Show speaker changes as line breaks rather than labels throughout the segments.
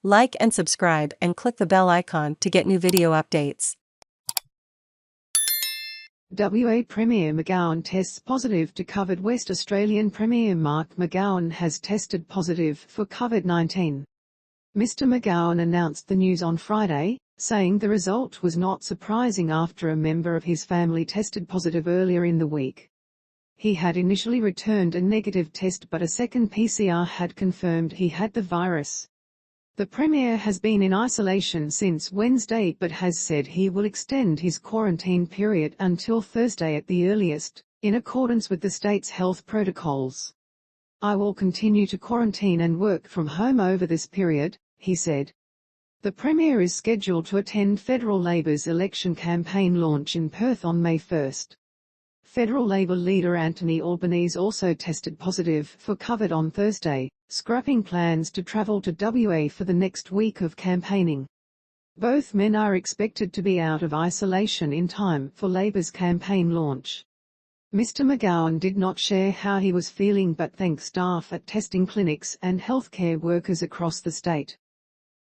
Like and subscribe and click the bell icon to get new video updates.
WA Premier McGowan tests positive to COVID. West Australian Premier Mark McGowan has tested positive for COVID-19. Mr McGowan announced the news on Friday, saying the result was not surprising after a member of his family tested positive earlier in the week. He had initially returned a negative test, but a second PCR had confirmed he had the virus. The Premier has been in isolation since Wednesday but has said he will extend his quarantine period until Thursday at the earliest, in accordance with the state's health protocols. "I will continue to quarantine and work from home over this period," he said. The Premier is scheduled to attend Federal Labor's election campaign launch in Perth on May 1. Federal Labor leader Anthony Albanese also tested positive for COVID on Thursday, scrapping plans to travel to WA for the next week of campaigning. Both men are expected to be out of isolation in time for Labor's campaign launch. Mr McGowan did not share how he was feeling but thanked staff at testing clinics and healthcare workers across the state.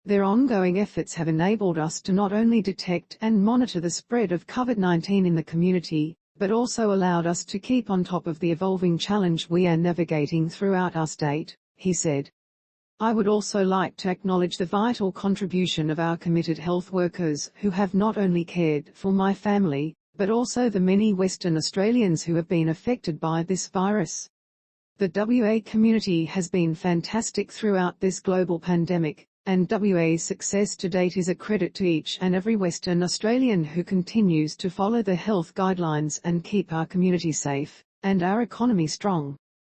"Their ongoing efforts have enabled us to not only detect and monitor the spread of COVID-19 in the community, but also allowed us to keep on top of the evolving challenge we are navigating throughout our state," he said. "I would also like to acknowledge the vital contribution of our committed health workers who have not only cared for my family, but also the many Western Australians who have been affected by this virus. The WA community has been fantastic throughout this global pandemic, and WA's success to date is a credit to each and every Western Australian who continues to follow the health guidelines and keep our community safe, and our economy strong."